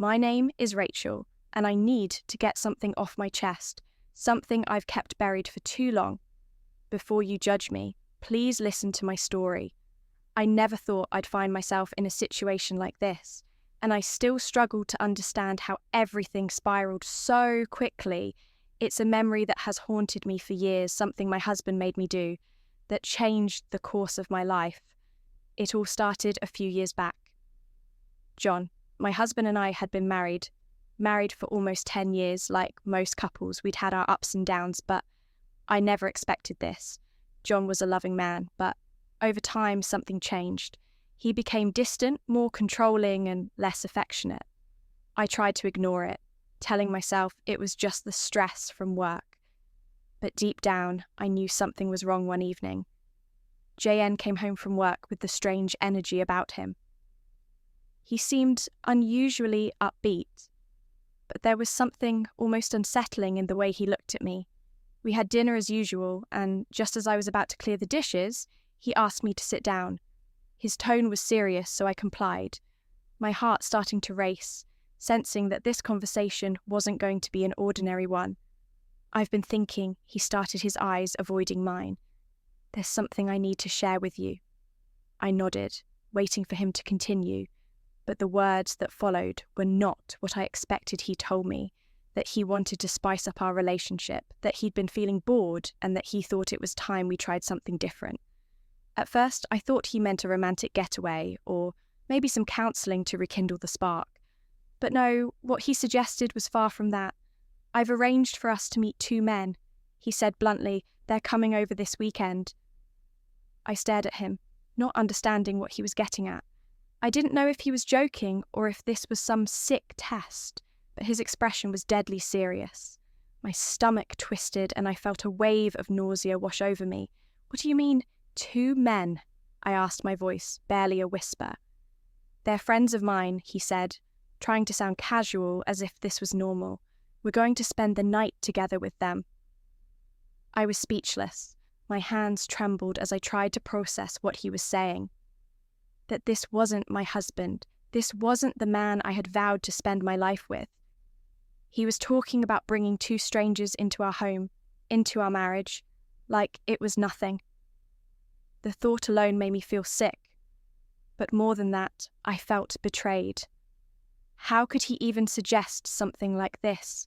My name is Rachel, and I need to get something off my chest, something I've kept buried for too long. Before you judge me, please listen to my story. I never thought I'd find myself in a situation like this, and I still struggle to understand how everything spiraled so quickly. It's a memory that has haunted me for years, something my husband made me do, that changed the course of my life. It all started a few years back. John, my husband and I had been married for almost 10 years. Like most couples, we'd had our ups and downs, but I never expected this. John was a loving man, but over time something changed. He became distant, more controlling and less affectionate. I tried to ignore it, telling myself it was just the stress from work. But deep down, I knew something was wrong one evening. JN came home from work with the strange energy about him. He seemed unusually upbeat, but there was something almost unsettling in the way he looked at me. We had dinner as usual, and just as I was about to clear the dishes, he asked me to sit down. His tone was serious, so I complied, my heart starting to race, sensing that this conversation wasn't going to be an ordinary one. I've been thinking, he started, his eyes avoiding mine. There's something I need to share with you. I nodded, waiting for him to continue, but the words that followed were not what I expected. He told me that he wanted to spice up our relationship, that he'd been feeling bored, and that he thought it was time we tried something different. At first, I thought he meant a romantic getaway, or maybe some counselling to rekindle the spark. But no, what he suggested was far from that. I've arranged for us to meet two men, he said bluntly. They're coming over this weekend. I stared at him, not understanding what he was getting at. I didn't know if he was joking or if this was some sick test, but his expression was deadly serious. My stomach twisted and I felt a wave of nausea wash over me. What do you mean, two men? I asked, my voice barely a whisper. They're friends of mine, he said, trying to sound casual as if this was normal. We're going to spend the night together with them. I was speechless. My hands trembled as I tried to process what he was saying. That this wasn't my husband. This wasn't the man I had vowed to spend my life with. He was talking about bringing two strangers into our home, into our marriage, like it was nothing. The thought alone made me feel sick. But more than that, I felt betrayed. How could he even suggest something like this?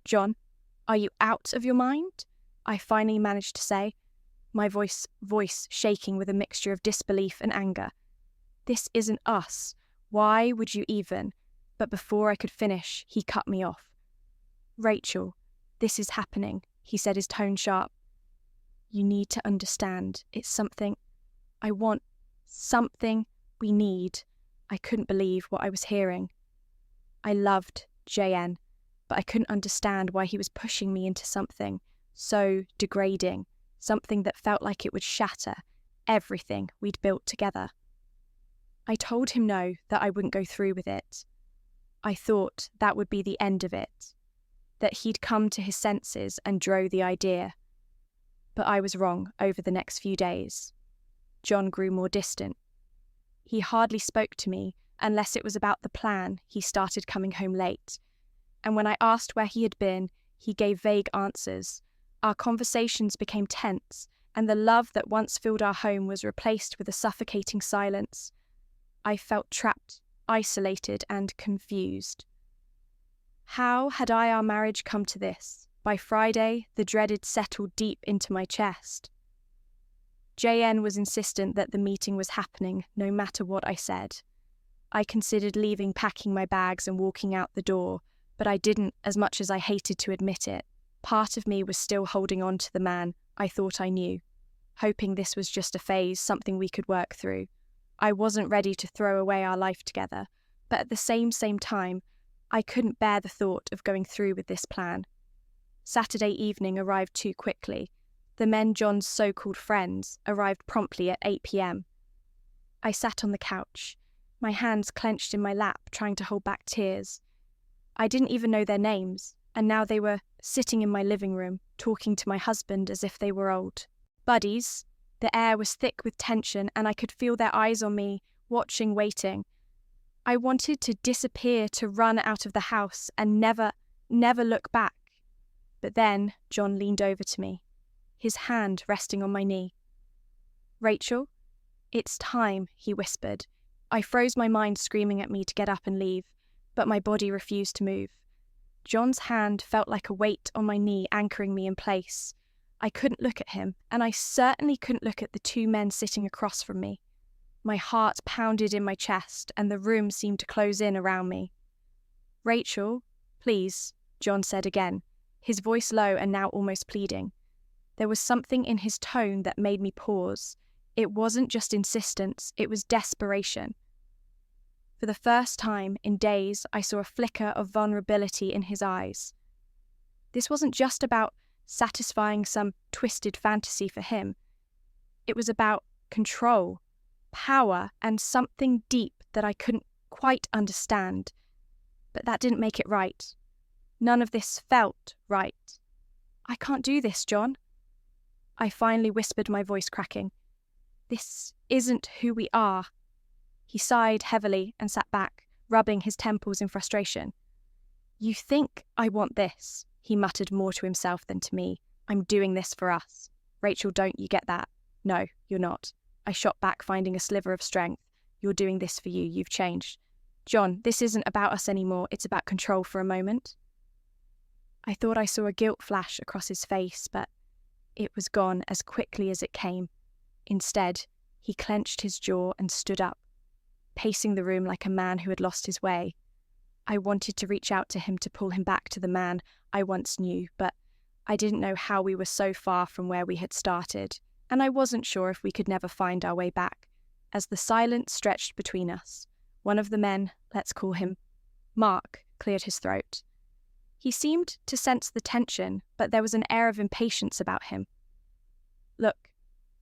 John, are you out of your mind? I finally managed to say, my voice shaking with a mixture of disbelief and anger. This isn't us. Why would you even? But before I could finish, he cut me off. Rachel, this is happening, he said, his tone sharp. You need to understand. It's something I want, something we need. I couldn't believe what I was hearing. I loved JN, but I couldn't understand why he was pushing me into something so degrading, something that felt like it would shatter everything we'd built together. I told him no, that I wouldn't go through with it. I thought that would be the end of it, that he'd come to his senses and drow the idea. But I was wrong over the next few days. John grew more distant. He hardly spoke to me unless it was about the plan. He started coming home late. And when I asked where he had been, he gave vague answers. Our conversations became tense, and the love that once filled our home was replaced with a suffocating silence. I felt trapped, isolated, and confused. How had our marriage come to this? By Friday, the dreaded settled deep into my chest. JN was insistent that the meeting was happening, no matter what I said. I considered leaving, packing my bags and walking out the door, but I didn't, as much as I hated to admit it. Part of me was still holding on to the man I thought I knew, hoping this was just a phase, something we could work through. I wasn't ready to throw away our life together, but at the same time, I couldn't bear the thought of going through with this plan. Saturday evening arrived too quickly. The men John's so-called friends arrived promptly at 8 p.m. I sat on the couch, my hands clenched in my lap, trying to hold back tears. I didn't even know their names, and now they were sitting in my living room, talking to my husband as if they were old buddies. The air was thick with tension, and I could feel their eyes on me, watching, waiting. I wanted to disappear, to run out of the house and never look back. But then John leaned over to me, his hand resting on my knee. "Rachel, it's time," he whispered. I froze, my mind screaming at me to get up and leave, but my body refused to move. John's hand felt like a weight on my knee, anchoring me in place. I couldn't look at him, and I certainly couldn't look at the two men sitting across from me. My heart pounded in my chest, and the room seemed to close in around me. "Rachel, please," John said again, his voice low and now almost pleading. There was something in his tone that made me pause. It wasn't just insistence, it was desperation. For the first time in days, I saw a flicker of vulnerability in his eyes. This wasn't just about satisfying some twisted fantasy for him. It was about control, power, and something deep that I couldn't quite understand. But that didn't make it right. None of this felt right. "I can't do this, John." I finally whispered, my voice cracking. "This isn't who we are." He sighed heavily and sat back, rubbing his temples in frustration. "You think I want this," he muttered, more to himself than to me. "I'm doing this for us. Rachel, don't you get that?" "No, you're not." I shot back, finding a sliver of strength. "You're doing this for you. You've changed. John, this isn't about us anymore. It's about control for a moment." I thought I saw a guilt flash across his face, but it was gone as quickly as it came. Instead, he clenched his jaw and stood up, pacing the room like a man who had lost his way. I wanted to reach out to him to pull him back to the man I once knew, but I didn't know how we were so far from where we had started, and I wasn't sure if we could never find our way back. As the silence stretched between us, one of the men, let's call him Mark, cleared his throat. He seemed to sense the tension, but there was an air of impatience about him. "Look,"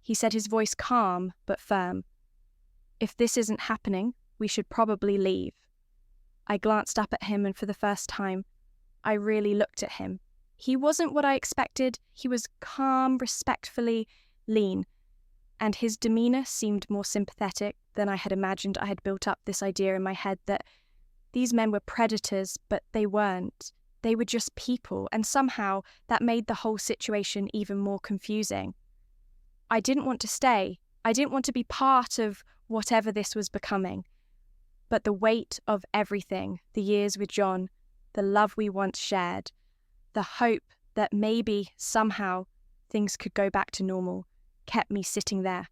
he said, his voice calm but firm. "If this isn't happening, we should probably leave." I glanced up at him, and for the first time, I really looked at him. He wasn't what I expected. He was calm, respectfully lean, and his demeanor seemed more sympathetic than I had imagined. I had built up this idea in my head that these men were predators, but they weren't. They were just people, and somehow that made the whole situation even more confusing. I didn't want to stay. I didn't want to be part of whatever this was becoming. But the weight of everything, the years with John, the love we once shared, the hope that maybe, somehow, things could go back to normal, kept me sitting there.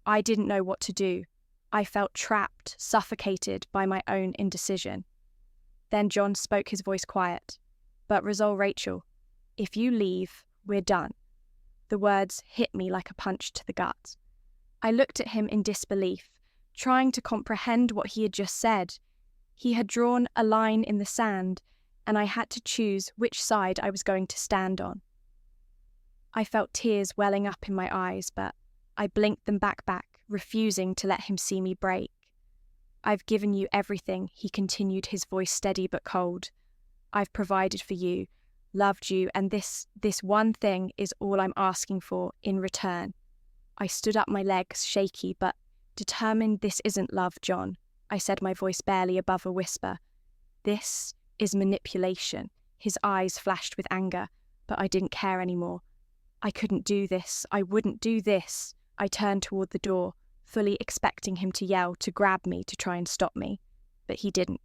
I didn't know what to do. I felt trapped, suffocated by my own indecision. Then John spoke, his voice quiet. "But resolve, Rachel. If you leave, we're done." The words hit me like a punch to the gut. I looked at him in disbelief, trying to comprehend what he had just said. He had drawn a line in the sand, and I had to choose which side I was going to stand on. I felt tears welling up in my eyes, but I blinked them back, refusing to let him see me break. "I've given you everything," he continued, his voice steady but cold. "I've provided for you, loved you, and this one thing is all I'm asking for in return." I stood up, my legs shaky but determined. "This isn't love, John," I said, my voice barely above a whisper. "This is manipulation." His eyes flashed with anger, but I didn't care anymore. I couldn't do this. I wouldn't do this. I turned toward the door, fully expecting him to yell, to grab me, to try and stop me, but he didn't.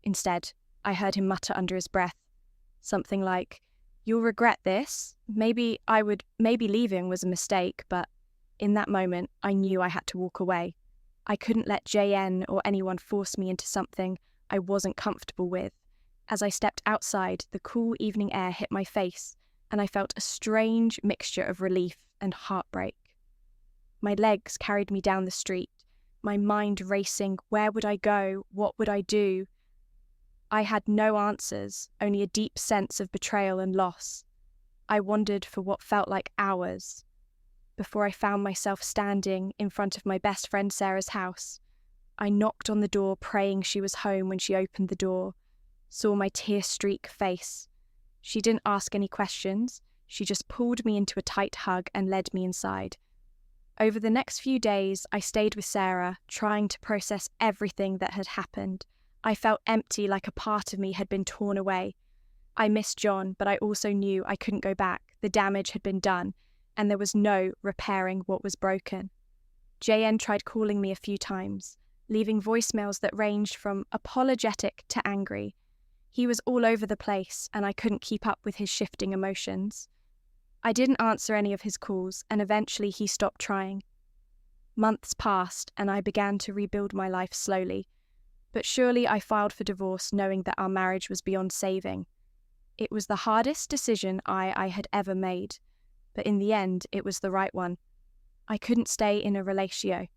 Instead, I heard him mutter under his breath, something like, "You'll regret this. Maybe leaving was a mistake," but in that moment, I knew I had to walk away. I couldn't let JN or anyone force me into something I wasn't comfortable with. As I stepped outside, the cool evening air hit my face, and I felt a strange mixture of relief and heartbreak. My legs carried me down the street, my mind racing. Where would I go? What would I do? I had no answers, only a deep sense of betrayal and loss. I wandered for what felt like hours, before I found myself standing in front of my best friend Sarah's house. I knocked on the door, praying she was home. When she opened the door, saw my tear-streaked face. She didn't ask any questions. She just pulled me into a tight hug and led me inside. Over the next few days, I stayed with Sarah, trying to process everything that had happened. I felt empty, like a part of me had been torn away. I missed John, but I also knew I couldn't go back. The damage had been done, and there was no repairing what was broken. JN tried calling me a few times, leaving voicemails that ranged from apologetic to angry. He was all over the place, and I couldn't keep up with his shifting emotions. I didn't answer any of his calls, and eventually he stopped trying. Months passed, and I began to rebuild my life slowly. But surely I filed for divorce knowing that our marriage was beyond saving. It was the hardest decision I had ever made, but in the end, it was the right one. I couldn't stay in a relatio.